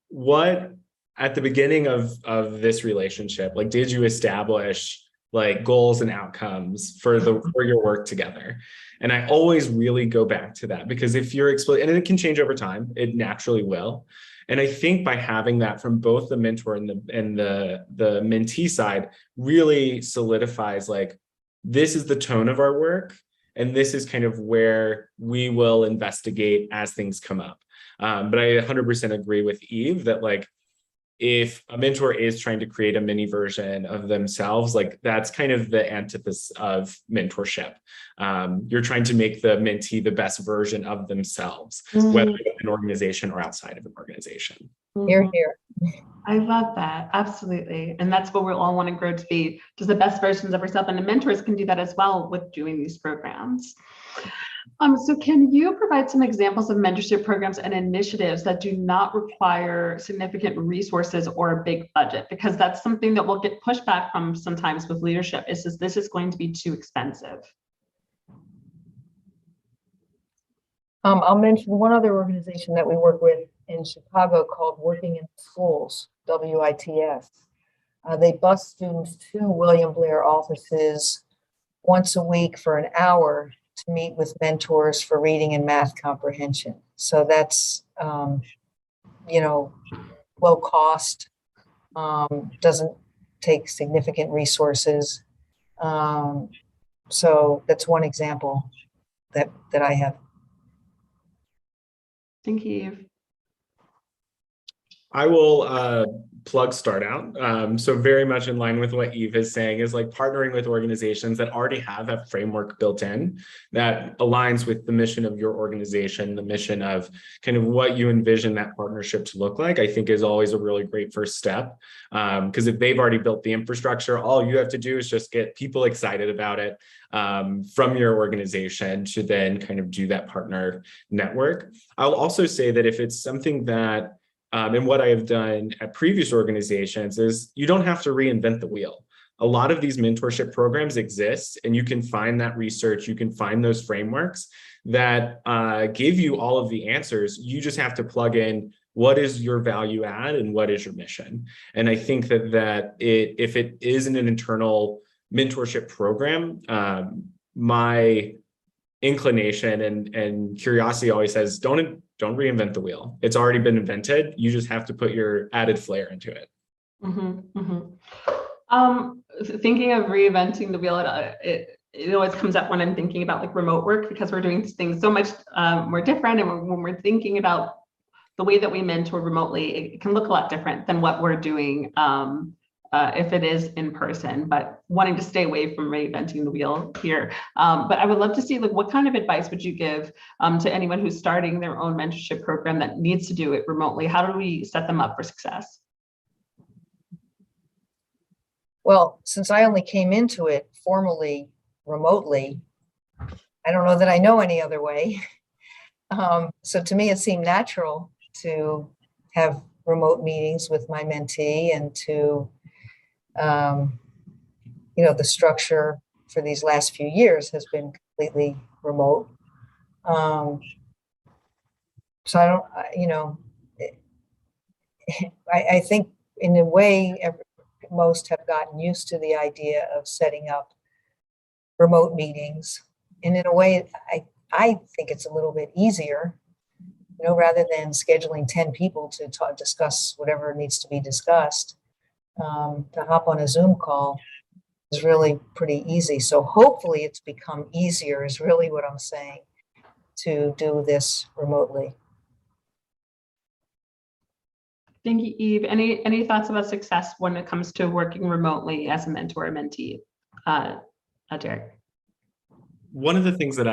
what at the beginning of this relationship, like, did you establish like goals and outcomes for your work together? And I always really go back to that, because if you're and it can change over time, it naturally will. And I think by having that from both the mentor and the mentee side really solidifies, like, this is the tone of our work, and this is kind of where we will investigate as things come up. But I 100% agree with Eve that, like, if a mentor is trying to create a mini version of themselves, like, that's kind of the antithesis of mentorship. You're trying to make the mentee the best version of themselves, whether in an organization or outside of an organization. Hear, hear. I love that. Absolutely. And that's what we all want to grow to be, just the best versions of ourselves. And the mentors can do that as well with doing these programs. So can you provide some examples of mentorship programs and initiatives that do not require significant resources or a big budget? Because that's something that we'll get pushback from sometimes with leadership, is this is going to be too expensive. I'll mention one other organization that we work with in Chicago called Working in Schools, WITS. They bus students to William Blair offices once a week for an hour to meet with mentors for reading and math comprehension. So that's, low cost, doesn't take significant resources. So that's one example that I have. Thank you. I will plug StartOut. So very much in line with what Eve is saying, is like partnering with organizations that already have a framework built in that aligns with the mission of your organization, the mission of kind of what you envision that partnership to look like, I think is always a really great first step. Because if they've already built the infrastructure, all you have to do is just get people excited about it from your organization to then kind of do that partner network. I'll also say that if it's something that and what I have done at previous organizations is you don't have to reinvent the wheel. A lot of these mentorship programs exist, and you can find that research, you can find those frameworks that give you all of the answers. You just have to plug in what is your value add and what is your mission. And I think that if it isn't an internal mentorship program, my inclination and curiosity always says, don't reinvent the wheel. It's already been invented. You just have to put your added flair into it. Thinking of reinventing the wheel, it always comes up when I'm thinking about like remote work, because we're doing things so much more different. And when we're thinking about the way that we mentor remotely, it can look a lot different than what we're doing if it is in person, but wanting to stay away from reinventing the wheel here. But I would love to see, like, what kind of advice would you give to anyone who's starting their own mentorship program that needs to do it remotely? How do we set them up for success? Well, since I only came into it formally remotely, I don't know that I know any other way. So to me, it seemed natural to have remote meetings with my mentee and to the structure for these last few years has been completely remote. So I don't, I think in a way, most have gotten used to the idea of setting up remote meetings. And in a way, I think it's a little bit easier, rather than scheduling 10 people to discuss whatever needs to be discussed. To hop on a Zoom call is really pretty easy. So hopefully it's become easier is really what I'm saying, to do this remotely. Thank you, Eve. Any thoughts about success when it comes to working remotely as a mentor or mentee? Derrick. One of the things that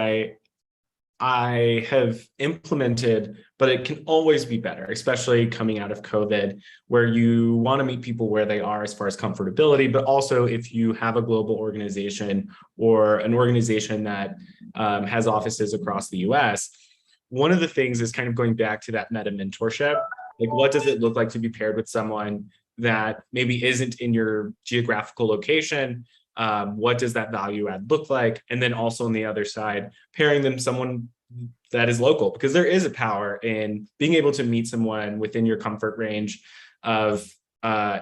I have implemented, but it can always be better, especially coming out of COVID, where you want to meet people where they are as far as comfortability, but also if you have a global organization or an organization that has offices across the US, one of the things is kind of going back to that meta mentorship. Like, what does it look like to be paired with someone that maybe isn't in your geographical location? What does that value add look like? And then also on the other side, pairing them someone that is local, because there is a power in being able to meet someone within your comfort range of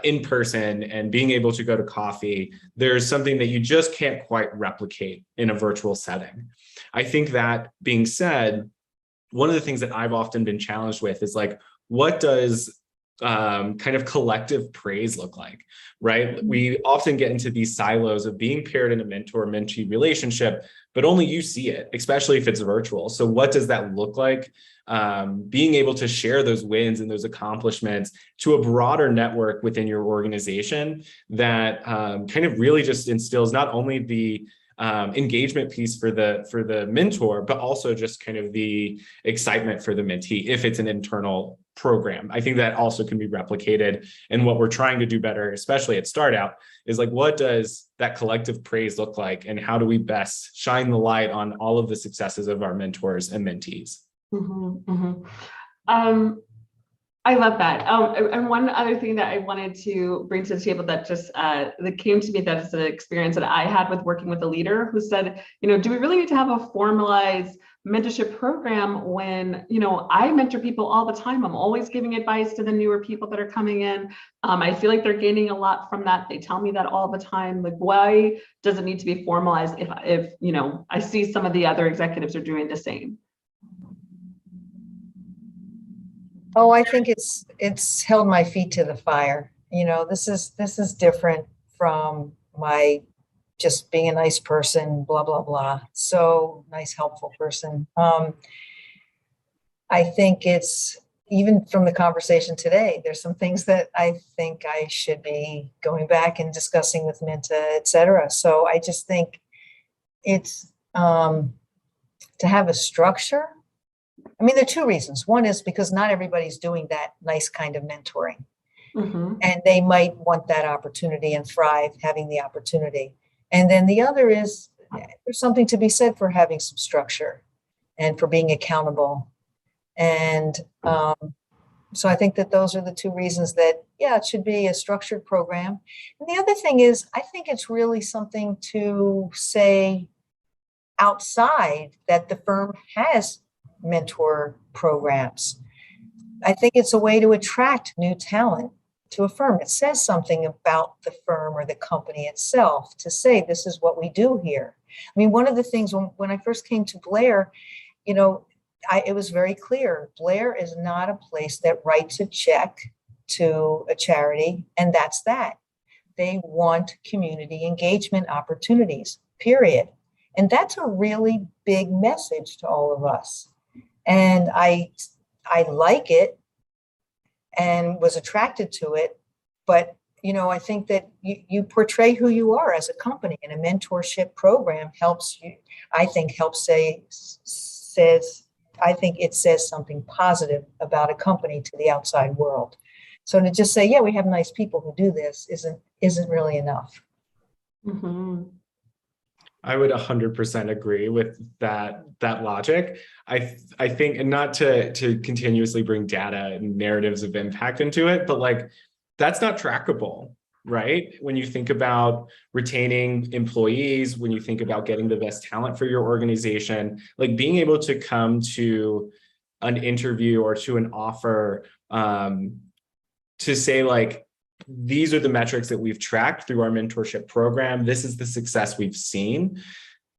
in person and being able to go to coffee. There's something that you just can't quite replicate in a virtual setting. I think that being said, one of the things that I've often been challenged with is like, what does kind of collective praise look like, right? We often get into these silos of being paired in a mentor-mentee relationship, but only you see it, especially if it's virtual. So what does that look like? Being able to share those wins and those accomplishments to a broader network within your organization that kind of really just instills not only the engagement piece for the mentor, but also just kind of the excitement for the mentee if it's an internal program. I think that also can be replicated. And what we're trying to do better, especially at StartOut, is like, what does that collective praise look like? And how do we best shine the light on all of the successes of our mentors and mentees? Mm-hmm, mm-hmm. I love that. And one other thing that I wanted to bring to the table that just that came to me, that is an experience that I had with working with a leader who said, do we really need to have a formalized mentorship program when, I mentor people all the time. I'm always giving advice to the newer people that are coming in. I feel like they're gaining a lot from that. They tell me that all the time. Like, why does it need to be formalized if I see some of the other executives are doing the same? Oh, I think it's held my feet to the fire. This is different from my just being a nice person, blah, blah, blah. So nice, helpful person. I think it's, even from the conversation today, there's some things that I think I should be going back and discussing with Minta, et cetera. So I just think it's to have a structure. I mean, there are two reasons. One is because not everybody's doing that nice kind of mentoring. Mm-hmm. And they might want that opportunity and thrive having the opportunity. And then the other is there's something to be said for having some structure and for being accountable. And so I think that those are the two reasons that, it should be a structured program. And the other thing is, I think it's really something to say outside that the firm has mentor programs. I think it's a way to attract new talent to a firm. It says something about the firm or the company itself to say, this is what we do here. I mean, one of the things when I first came to Blair, it was very clear. Blair is not a place that writes a check to a charity, and that's that. They want community engagement opportunities, period. And that's a really big message to all of us. And I like it and was attracted to it. But, I think that you portray who you are as a company, and a mentorship program helps you, I think it says something positive about a company to the outside world. So to just say, we have nice people who do this isn't really enough. Mm-hmm. I would 100% agree with that logic. I think, and not to continuously bring data and narratives of impact into it, but like, that's not trackable, right? When you think about retaining employees, when you think about getting the best talent for your organization, like being able to come to an interview or to an offer to say like, these are the metrics that we've tracked through our mentorship program. This is the success we've seen.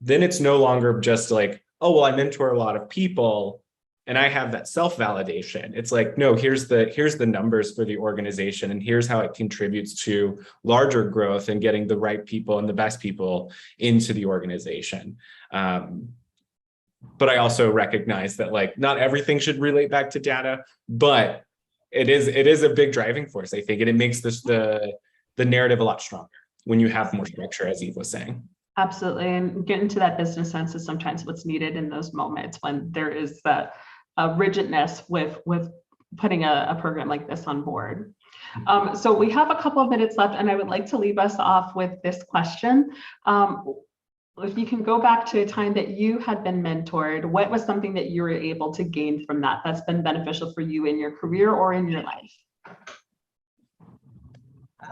Then it's no longer just like, oh, well, I mentor a lot of people and I have that self-validation. It's like, no, here's the numbers for the organization, and here's how it contributes to larger growth and getting the right people and the best people into the organization. But I also recognize that like not everything should relate back to data, but it is a big driving force, I think, and it makes the narrative a lot stronger when you have more structure, as Eve was saying. Absolutely, and getting to that business sense is sometimes what's needed in those moments when there is that rigidness with putting a program like this on board. So we have a couple of minutes left, and I would like to leave us off with this question. If you can go back to a time that you had been mentored, what was something that you were able to gain from that that's been beneficial for you in your career or in your life?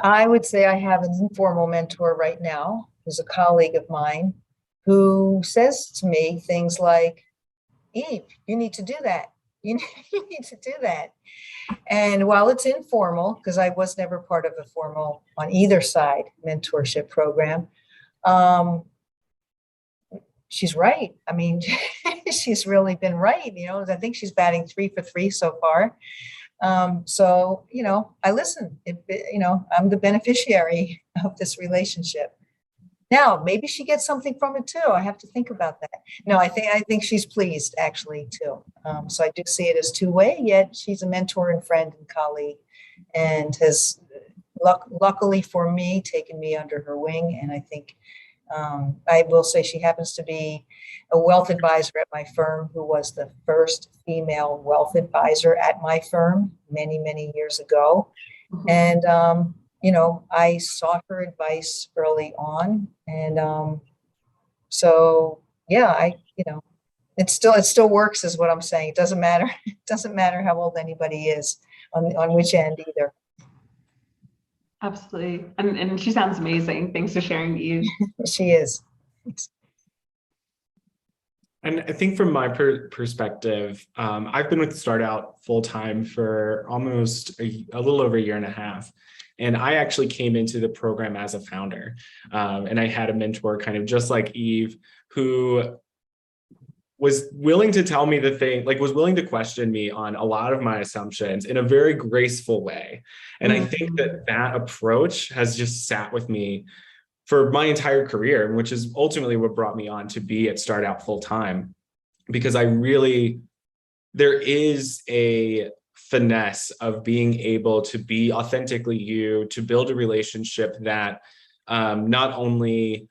I would say I have an informal mentor right now, who's a colleague of mine, who says to me things like, Eve, you need to do that. You need to do that. And while it's informal, because I was never part of a formal, on either side, mentorship program, she's right. I mean, she's really been right. You know, I think she's batting 3 for 3 so far. So, you know, I listen. You know, I'm the beneficiary of this relationship. Now, maybe she gets something from it too. I have to think about that. No, I think she's pleased actually too. So I do see it as two-way. Yet she's a mentor and friend and colleague, and has luckily for me taken me under her wing. And I think I will say she happens to be a wealth advisor at my firm, who was the first female wealth advisor at my firm many, many years ago. Mm-hmm. And you know, I sought her advice early on, and so yeah, you know, it still works, is what I'm saying. It doesn't matter. It doesn't matter how old anybody is on which end either. Absolutely, and she sounds amazing. Thanks for sharing, Eve. She is. And I think from my perspective, I've been with StartOut full time for almost a little over a year and a half. And I actually came into the program as a founder. And I had a mentor kind of just like Eve, who was willing to tell me the thing, like was willing to question me on a lot of my assumptions in a very graceful way. And I think that approach has just sat with me for my entire career, which is ultimately what brought me on to be at StartOut full time, because there is a finesse of being able to be authentically you, to build a relationship that not only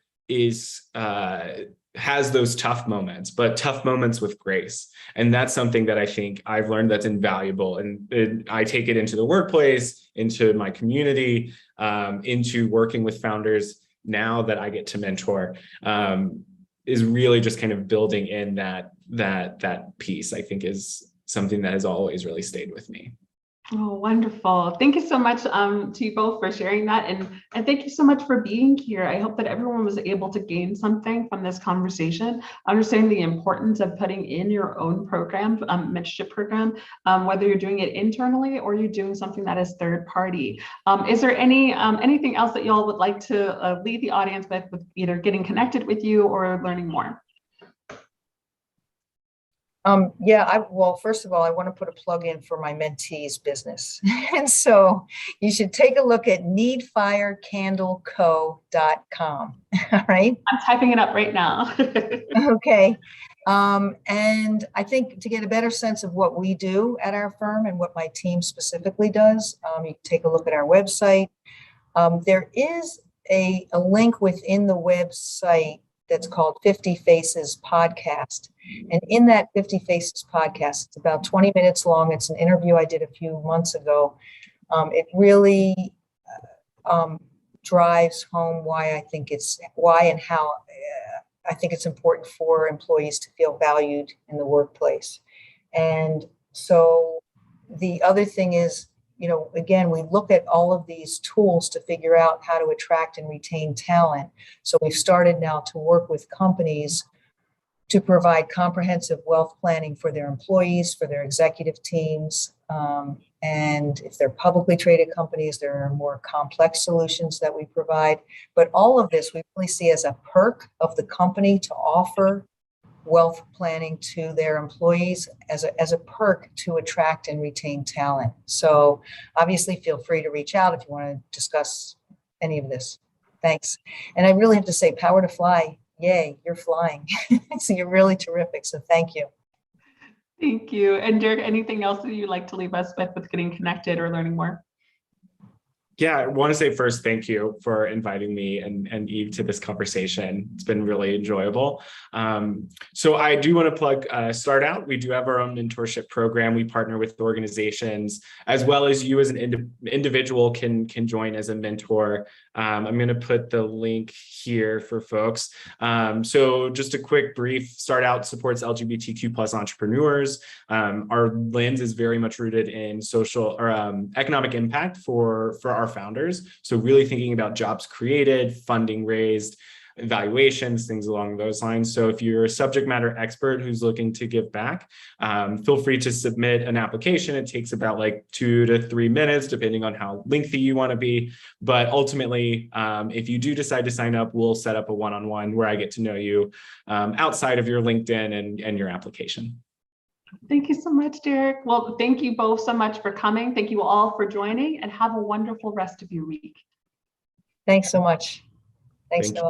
has those tough moments, but tough moments with grace. And that's something that I think I've learned that's invaluable. And I take it into the workplace, into my community, into working with founders now that I get to mentor, is really just kind of building in that piece, I think, is something that has always really stayed with me. Oh, wonderful. Thank you so much to you both for sharing that. And thank you so much for being here. I hope that everyone was able to gain something from this conversation, understanding the importance of putting in your own program, mentorship program, whether you're doing it internally or you're doing something that is third party. Is there anything else that y'all would like to leave the audience with either getting connected with you or learning more? Well, first of all, I want to put a plug in for my mentees business. And so you should take a look at needfirecandleco.com. All right. I'm typing it up right now. Okay. And I think to get a better sense of what we do at our firm and what my team specifically does, you can take a look at our website. There is a link within the website that's called 50 Faces Podcast. And in that 50 Faces Podcast, it's about 20 minutes long. It's an interview I did a few months ago. It really drives home why I think it's important for employees to feel valued in the workplace. And so the other thing is, again, we look at all of these tools to figure out how to attract and retain talent. So we've started now to work with companies to provide comprehensive wealth planning for their employees, for their executive teams. And if they're publicly traded companies, there are more complex solutions that we provide. But all of this we really see as a perk of the company to offer wealth planning to their employees as a perk to attract and retain talent. So obviously feel free to reach out if you want to discuss any of this. Thanks. And I really have to say, power to fly. Yay, you're flying. So you're really terrific. So thank you. Thank you. And Derrick, anything else that you'd like to leave us with getting connected or learning more? Yeah, I want to say first, thank you for inviting me and Eve to this conversation. It's been really enjoyable. So I do want to plug StartOut. We do have our own mentorship program. We partner with organizations, as well as you as an individual can join as a mentor. I'm going to put the link here for folks. So just a quick brief, StartOut supports LGBTQ plus entrepreneurs. Our lens is very much rooted in social or economic impact for our founders. So really thinking about jobs created, funding raised, evaluations, things along those lines. So if you're a subject matter expert who's looking to give back, feel free to submit an application. It takes about like 2 to 3 minutes, depending on how lengthy you want to be. But ultimately, if you do decide to sign up, we'll set up a one-on-one where I get to know you outside of your LinkedIn and your application. Thank you so much, Derrick. Well, thank you both so much for coming. Thank you all for joining, and have a wonderful rest of your week. Thanks so much. Thanks, Noah.